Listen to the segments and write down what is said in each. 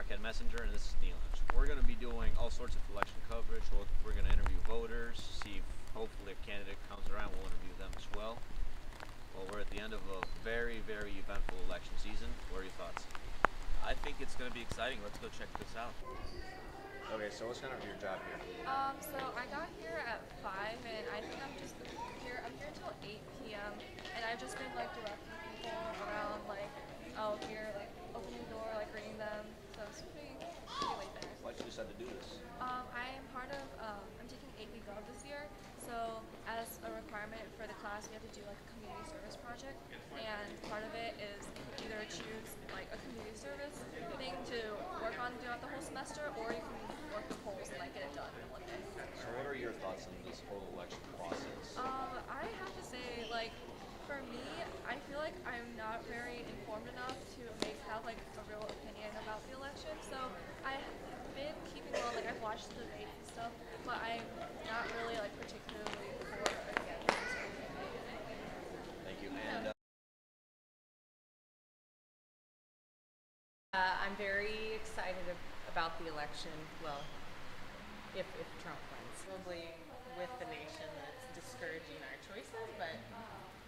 Marquette Messenger, and this is the election. We're going to be doing all sorts of election coverage. We're going to interview voters, see if hopefully a candidate comes around. We'll interview them as well. Well, we're at the end of a very, very eventful election season. What are your thoughts? I think it's going to be exciting. Let's go check this out. Okay, so what's kind of your job here? So I got here at 5, and I think I'm just here. I'm here until 8 p.m. and I've just been like directing people around, like here, like opening the door, like greeting them. So it's pretty late there. Why did you decide to do this? I am part of. I'm taking AP Gov this year. So as a requirement for the class, we have to do like a community service project, and part of it is either choose like a community service thing to work on throughout the whole semester, or you can work the polls and like get it done in one day. So what are your thoughts on this whole election process? I have to say, like, for me, I feel like I'm not very informed enough to have like a real opinion about the election. So I've been keeping on, like I've watched the debates and stuff, but I'm not really like particularly for or against. Thank you. And I'm very excited about the election. Well, if Trump wins, probably with the nation that's discouraging our choices, but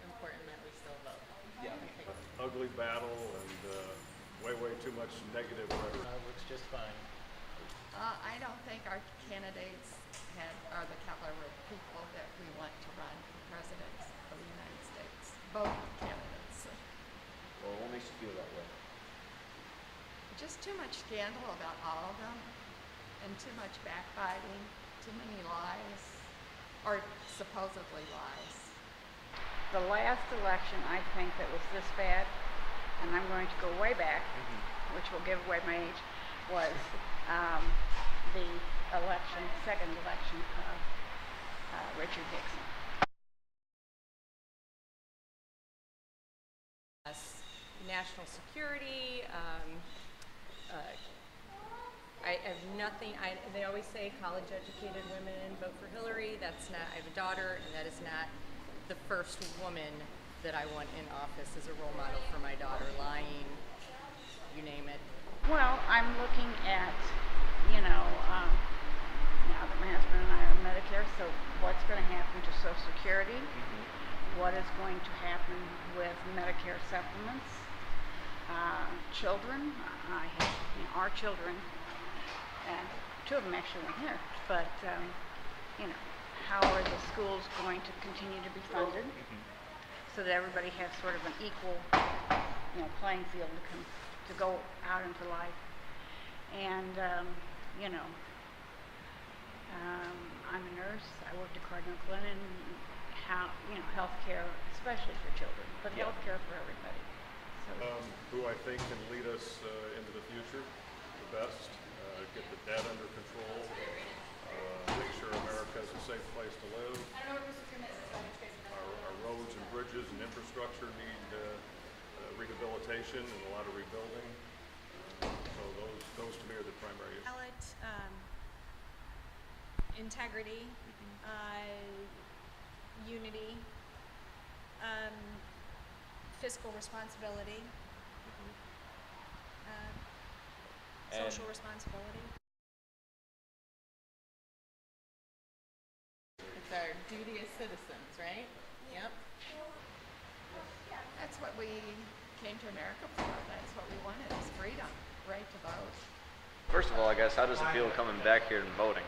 important that we still vote. yeah. Ugly battle and way too much negative rhetoric. Looks just fine. I don't think our candidates are the caliber of people that we want to run for president of the United States. Both candidates. Well, what makes you feel that way? Just too much scandal about all of them, and too much backbiting, too many lies, or supposedly lies. The last election, I think, that was this bad, and I'm going to go way back, which will give away my age, was the second election of Richard Nixon. National security. I have nothing. They always say college-educated women vote for Hillary. That's not. I have a daughter, and that is not the first woman that I want in office as a role model for my daughter. Lying, you name it. Well, I'm looking at, now that my husband and I are on Medicare, so what's going to happen to Social Security? What is going to happen with Medicare supplements? Children, I have our children, and two of them actually went here, but how are the schools going to continue to be funded so that everybody has sort of an equal playing field to go out into life? And I'm a nurse. I worked at Cardinal Glennon. Healthcare, especially for children, but healthcare for everybody. So, Who I think can lead us into the future the best, get the debt under control, make sure America is a safe place to live. Our roads and bridges and infrastructure need rehabilitation and a lot of rebuilding. So those to me are the primary issues. Ballot, integrity, unity, fiscal responsibility, social responsibility. It's our duty as citizens, right? Yep. That's what we came to America for. That's what we wanted, is freedom, right to vote. First of all, I guess, how does it feel coming back here and voting?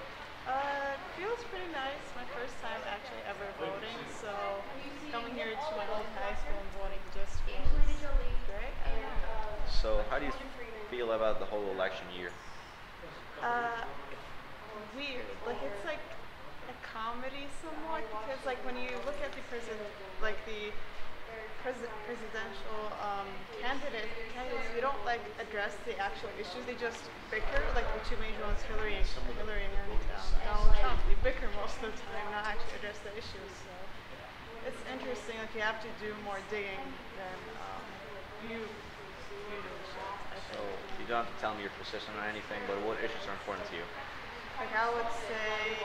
Feels pretty nice. My first time actually ever voting, so coming here to my old high school and voting just feels great. So how do you feel about the whole election year? Weird. Like it's like a comedy somewhat, because like when you look at the presidential candidates, they don't like address the actual issues. They just bicker. Like the two major ones, Hillary and Donald Trump. They bicker most of the time, not actually address the issues. So it's interesting. Like you have to do more digging than you usually should, I think. So you don't have to tell me your position on anything, but what issues are important to you? Like I would say,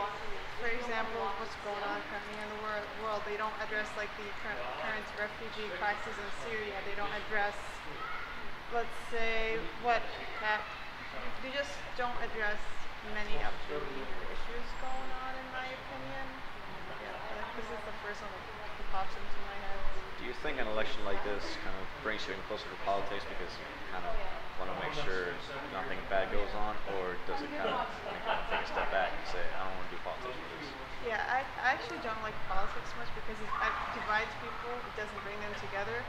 for example, what's going on currently in the world, they don't address like the current refugee crisis in Syria. They don't address, let's say, what they just don't address many of the major issues going on, in my opinion. Yeah, like, this is the first one that pops into my head. Do you think an election like this kind of brings you in closer to politics because you kind of want to make sure nothing bad goes on, or does it kind of make you take a step back and say, I don't want to do politics with this? Yeah, I actually don't like politics much because it divides people. It doesn't bring them together.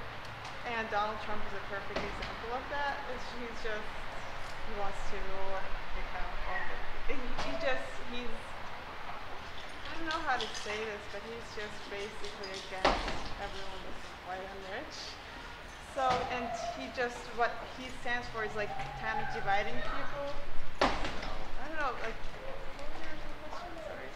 And Donald Trump is a perfect example of that. He wants to become he's I don't know how to say this, but he's just basically against everyone that's white and rich. So, and what he stands for is like kind of dividing people. So, I don't know, like, what was your question? Sorry.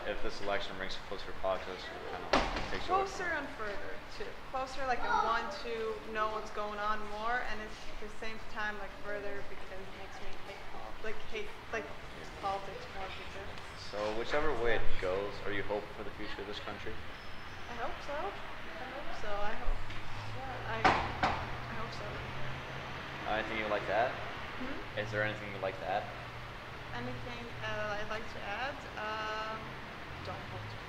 If this election brings you closer to politics, it kind of takes you away from Closer and further too. Closer, like I want to know what's going on more, and at the same time, like further because it makes me hate politics more because. So whichever way it goes, are you hopeful for the future of this country? I hope so. I hope. Yeah, I hope so. Anything you'd like to add? Is there anything you'd like to add? Anything I'd like to add?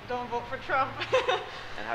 Don't vote for Trump. And how do